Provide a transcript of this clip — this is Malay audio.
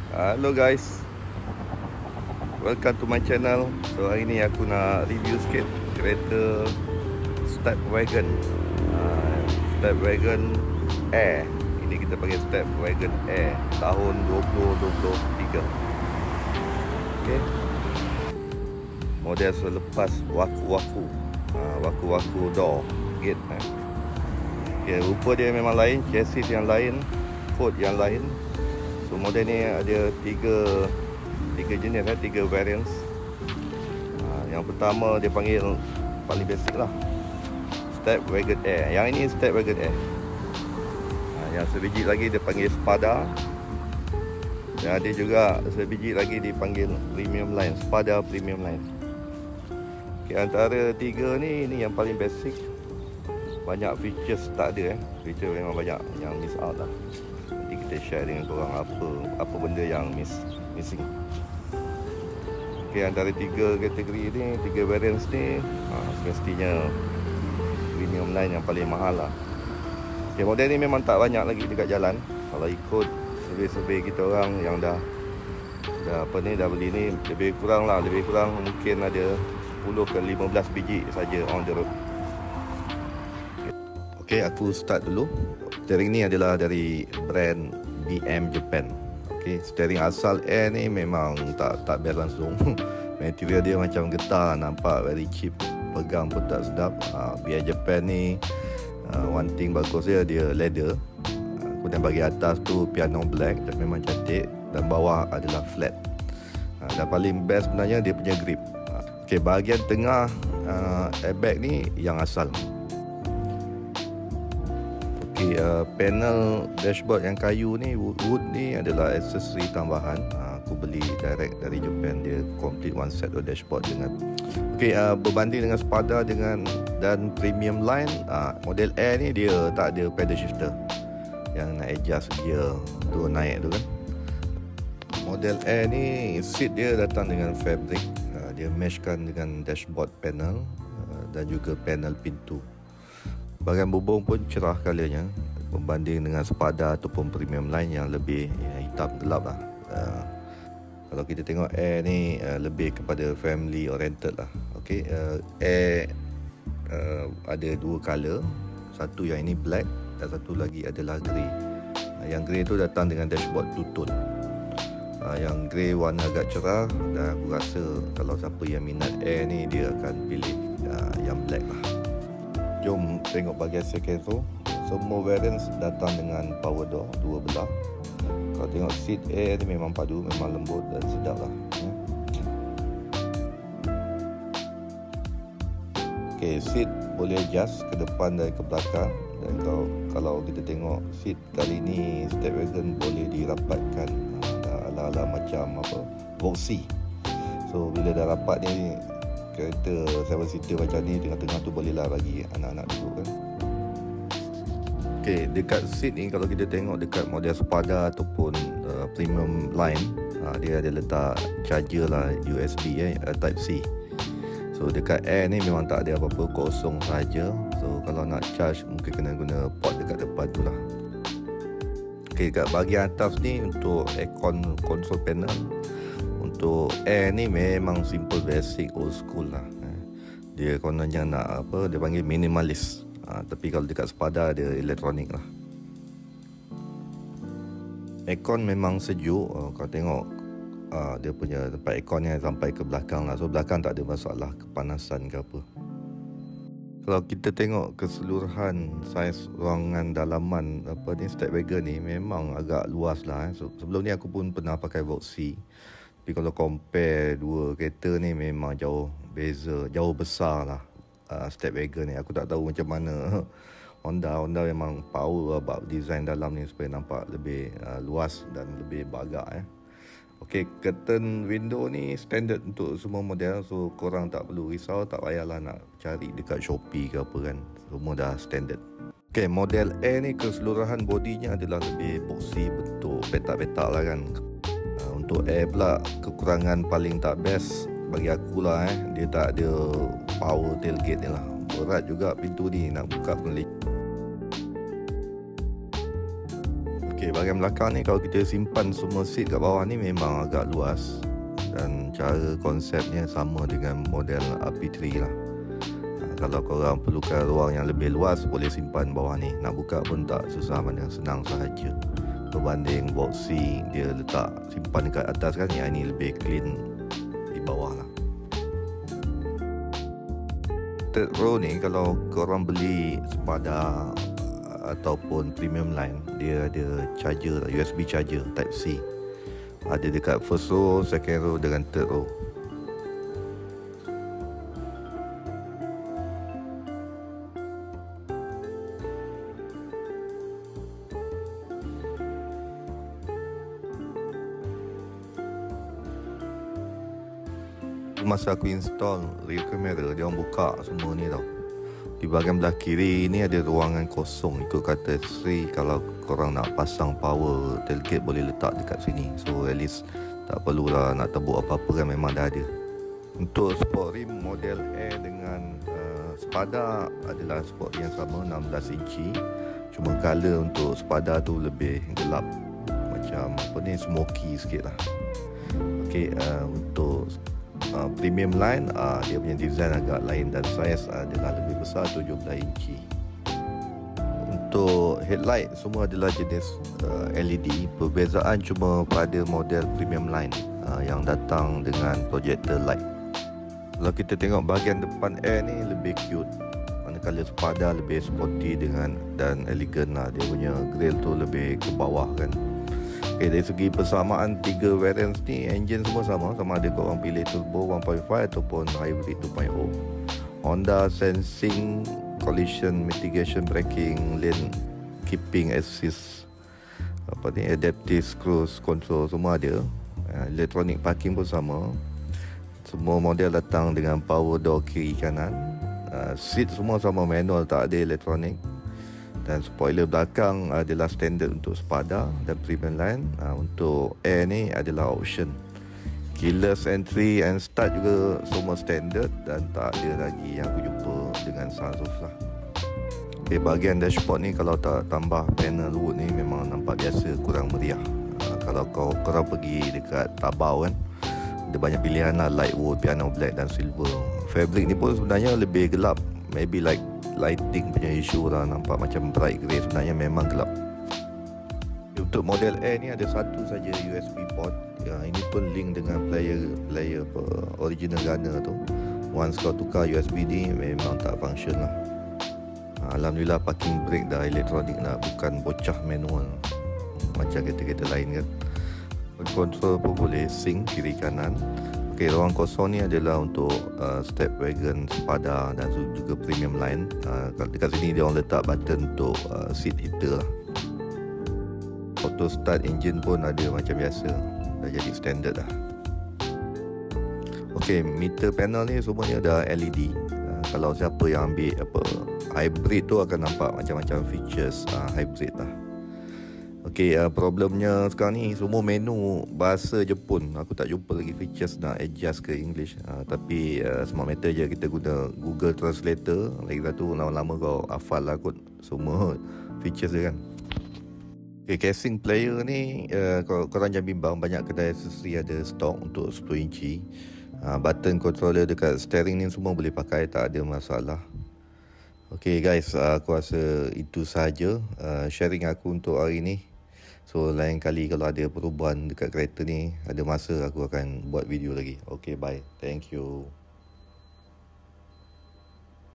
Halo guys, welcome to my channel. So hari ni aku nak review sikit kereta Stepwagon Stepwagon Air. Ini kita panggil Stepwagon Air tahun 2023. Okay, model selepas waku-waku door gate. Okay, rupa dia memang lain, chassis yang lain, code yang lain. So model ni ada tiga jenis, tiga variants. Yang pertama dia panggil paling basic lah, Stepwagon Air. Yang ini Stepwagon Air. Yang sebiji lagi dia panggil Spada. Dan ada juga sebiji lagi dipanggil Premium Line, Spada Premium Line. Okay, antara tiga ni, ini yang paling basic. Banyak features tak ada feature memang banyak yang miss out lah. Nanti kita share dengan korang apa benda yang missing. Okay, antara tiga kategori ni, tiga variants ni, semestinya Premium Line yang paling mahal lah. Okay, model ni memang tak banyak lagi dekat jalan. Kalau ikut survey-survey kita orang yang dah beli ni, lebih kurang mungkin ada 10 ke 15 biji saja on the road. Okay, aku start dulu. Steering ni adalah dari brand BM Japan. Okay, steering asal Air ni memang tak best langsung. Material dia macam getah, nampak very cheap. Pegang pun tak sedap. BM Japan ni one thing bagus dia leather. Kemudian bagi atas tu piano black dan memang cantik. Dan bawah adalah flat. Dan paling best sebenarnya dia punya grip. Okay, bahagian tengah airbag ni yang asal. Okay, panel dashboard yang kayu ni, wood ni adalah aksesori tambahan. Aku beli direct dari Japan. Dia complete one set of dashboard dengan. Okay, berbanding dengan Spada dan Premium Line, model Air ni dia tak ada pedal shifter yang nak adjust gear turun naik tu kan. Model Air ni seat dia datang dengan fabric. Dia meshkan dengan dashboard panel dan juga panel pintu. Bahagian bubung pun cerah colournya berbanding dengan Spada ataupun Premium Line yang lebih hitam gelap lah. Kalau kita tengok Air ni lebih kepada family oriented lah. Okay, Air ada dua colour. Satu yang ini black dan satu lagi adalah grey. Yang grey tu datang dengan dashboard two tone. Yang grey warna agak cerah, dan aku rasa kalau siapa yang minat Air ni dia akan pilih yang black lah. Jom tengok bahagian second row. Semua variants datang dengan power door dua belah. Kalau tengok seat Air ni memang padu, memang lembut dan sedap lah. Okay, seat boleh adjust ke depan dan ke belakang. Dan kalau kita tengok seat kali ni Stepwagon boleh dirapatkan ala-ala macam boxy. So bila dah rapat ni, kereta 7-seater macam ni, tengah-tengah tu bolehlah bagi anak-anak duduk kan. Okay, dekat seat ni kalau kita tengok dekat model Spada ataupun Premium Line, dia ada letak charger lah, USB Type C. So dekat Air ni memang tak ada apa-apa, kosong saja. So kalau nak charge mungkin kena guna port dekat depan tu lah. Okay, dekat bahagian atas ni untuk aircon control panel. Untuk Air ni memang simple, basic, old school lah. Dia kononnya nak dia panggil minimalis. Tapi kalau dekat Spada dia elektronik lah. Aircon memang sejuk. Kalau tengok dia punya tempat aircon ni sampai ke belakang lah. So belakang tak ada masalah kepanasan ke apa. Kalau kita tengok keseluruhan saiz ruangan dalaman Stepwagon ni memang agak luas lah. So, sebelum ni aku pun pernah pakai Voxy. Tapi kalau compare dua kereta ni memang jauh besar lah. Stepwagon ni aku tak tahu macam mana Honda memang power about design dalam ni supaya nampak lebih luas dan lebih bagak. Okay, curtain window ni standard untuk semua model. So korang tak perlu risau, tak payahlah nak cari dekat Shopee ke apa kan. Semua dah standard. Okay, model Air ni keseluruhan bodinya adalah lebih boxy, bentuk petak-petak lah kan. Untuk Air pula, kekurangan paling tak best bagi aku lah dia tak ada power tailgate ni lah. Berat juga pintu ni, nak buka pun. Okay, bahagian belakang ni kalau kita simpan semua seat kat bawah ni memang agak luas, dan cara konsepnya sama dengan model RP3 lah. Kalau korang perlukan ruang yang lebih luas, boleh simpan bawah ni. Nak buka pun tak susah mana, senang sahaja. Berbanding Voxy, dia letak simpan dekat atas kan, yang ini lebih clean di bawah lah. Third row ni kalau korang beli Spada ataupun premium line, dia ada charger, USB charger Type C. Ada dekat first row, second row dengan third row. Masa aku install rear camera, dia orang buka semua ni tau. Di bahagian belah kiri ni ada ruangan kosong. Ikut kata Sri, kalau korang nak pasang power tailgate boleh letak dekat sini. So at least tak perlulah nak tebuk apa-apa kan, memang dah ada. Untuk sport rim model Air dengan Spada adalah sport yang sama, 16 inci. Cuma color untuk Spada tu lebih gelap, macam apa ni, smoky sikit lah. Okay, untuk premium line, dia punya design agak lain dan saiz adalah lebih besar, 17 inci. Untuk headlight semua adalah jenis LED. Perbezaan cuma pada model premium line yang datang dengan projector light. Kalau kita tengok bahagian depan Air ni lebih cute, manakala Spada lebih sporty dengan dan elegan lah. Dia punya grill tu lebih ke bawah kan. Okay, dari segi persamaan 3 variants ni, engine semua sama ada korang pilih turbo 1.5 ataupun hybrid 2.0. Honda sensing, collision mitigation braking, lane keeping assist, adaptive cruise control semua ada. Electronic parking pun sama. Semua model datang dengan power door kiri kanan. Seat semua sama manual, tak ada elektronik. Dan spoiler belakang adalah standard untuk Spada dan premium line. Untuk Air ni adalah option. Keyless entry and start juga semua standard, dan tak ada lagi yang aku jumpa dengan sunroof lah. Okay, bahagian dashboard ni kalau tak tambah panel wood ni memang nampak biasa, kurang meriah. Kalau korang pergi dekat Tabau kan, ada banyak pilihan lah, light wood, piano black dan silver. Fabric ni pun sebenarnya lebih gelap, maybe like lighting punya isu lah, nampak macam bright grey, sebenarnya memang gelap. Untuk model Air ni ada satu saja USB port. Ini pun link dengan player original gunner tu. Once kau tukar USB ni memang tak function lah. Alhamdulillah parking brake dah elektronik lah, bukan bocah manual macam kereta-kereta lain kan. Control pun boleh sync kiri kanan. Okay, ruang kosong ni adalah untuk step wagon Spada dan juga premium line. Dekat sini dia orang letak button untuk seat heater lah. Auto start engine pun ada macam biasa, dah jadi standard lah. Okay, meter panel ni semuanya dah LED. Kalau siapa yang ambil hybrid tu akan nampak macam-macam features hybrid lah. Okay, problemnya sekarang ni semua menu bahasa Jepun. Aku tak jumpa lagi features nak adjust ke English. Tapi smart matter je, kita guna Google Translator. Lagi satu, lama-lama kau hafal lah kot semua features dia kan. Okay, casing player ni korang jangan bimbang, banyak kedai aksesori ada stok untuk 10 inci. Button controller dekat steering ni semua boleh pakai, tak ada masalah. Okay guys, aku rasa itu sahaja sharing aku untuk hari ni. So lain kali kalau ada perubahan dekat kereta ni, ada masa aku akan buat video lagi. Okay, bye. Thank you.